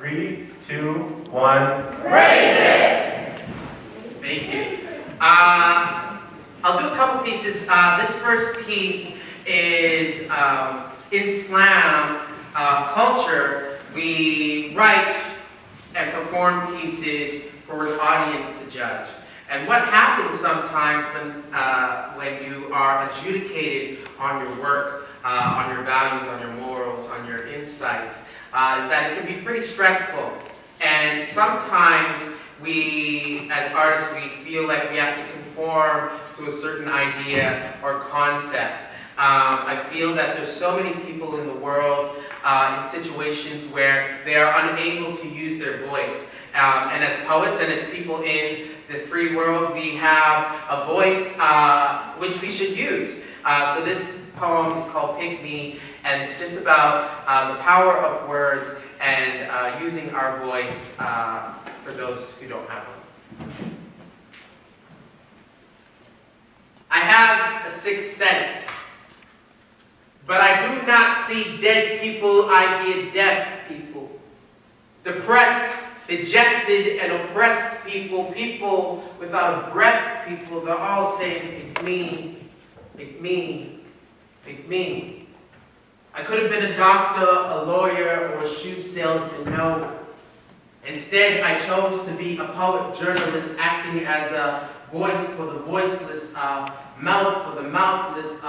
3, 2, 1. Raises! Thank you. I'll do a couple pieces. This first piece is in slam culture, we write and perform pieces for an audience to judge. And what happens sometimes when you are adjudicated on your work, on your values, on your morals, on your insights, is that it can be pretty stressful. And sometimes we, as artists, we feel like we have to conform to a certain idea or concept. I feel that there's so many people in the world in situations where they are unable to use their voice. And as poets and as people in the free world, we have a voice which we should use. So this poem is called Pick Me, and it's just about the power of words and using our voice for those who don't have one. I have a sixth sense, but I do not see dead people, I hear deaf people. Depressed, dejected, and oppressed people, people without a breath people, they're all saying, pick me, pick me, pick me. I could have been a doctor, a lawyer, or a shoe salesman, no. Instead, I chose to be a poet, journalist, acting as a voice for the voiceless, mouth for the mouthless,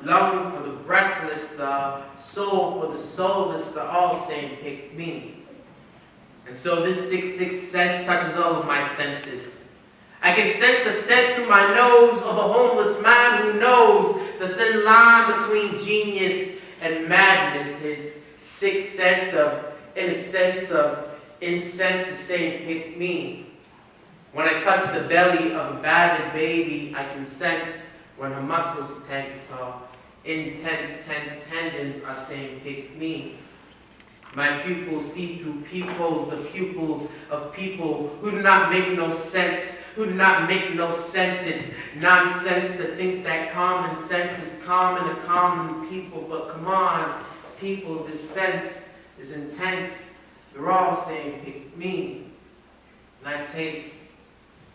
lung for the breathless, the soul for the soulless, they're all saying, pick me. And so this sixth sense touches all of my senses. I can scent the scent through my nose of a homeless man who knows the thin line between genius and madness. His sixth sense of innocence, of incense is saying, pick me. When I touch the belly of a battered baby, I can sense when her muscles tense, her intense, tense tendons are saying, pick me. My pupils see through peepholes, the pupils of people who do not make no sense, who do not make no sense. It's nonsense to think that common sense is common to common people, but come on, people, this sense is intense. They're all saying, pick me. And I taste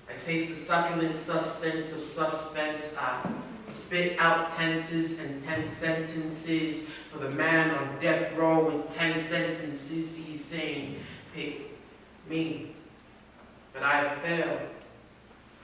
the succulent suspense of suspense. I spit out tenses and 10 sentences for the man on death row with 10 sentences. He's saying, pick me. But I fail.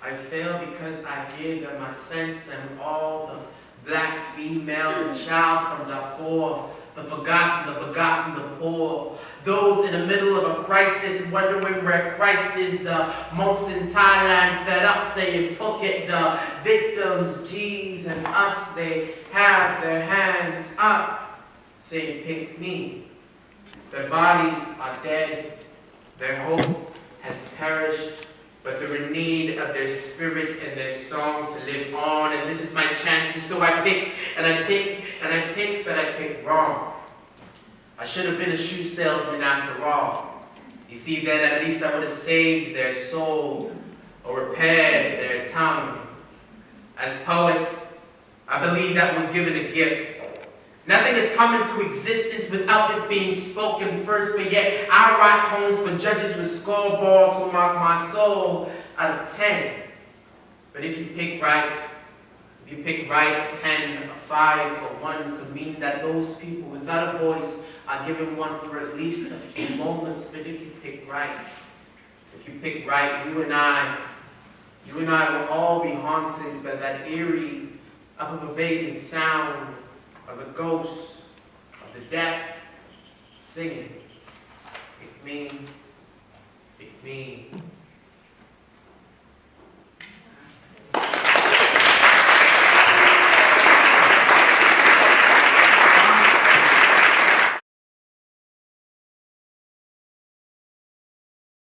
I fail because I hear them, I sense them all, the black female, the child from Darfur, the forgotten, the begotten, the poor, those in the middle of a crisis wondering where Christ is, the monks in Thailand fed up saying Phuket, the victims, G's and us, they have their hands up saying pick me. Their bodies are dead, their hope has perished, but they're in need of their spirit and their song to live on, and this is my chance, and so I pick, and I pick, and I pick, but I pick wrong. I should have been a shoe salesman after all. You see, then at least I would have saved their soul or repaired their tongue. As poets, I believe that we're given a gift. Nothing has come into existence without it being spoken first, but yet I write poems for judges with scoreboards who mark my soul out of 10. But if you pick right, a 10, a 5, or 1 could mean that those people without a voice are given one for at least a few moments. But if you pick right, you and I will all be haunted by that eerie, ever-pervading sound of the ghost of the deaf singing, pick me, pick me.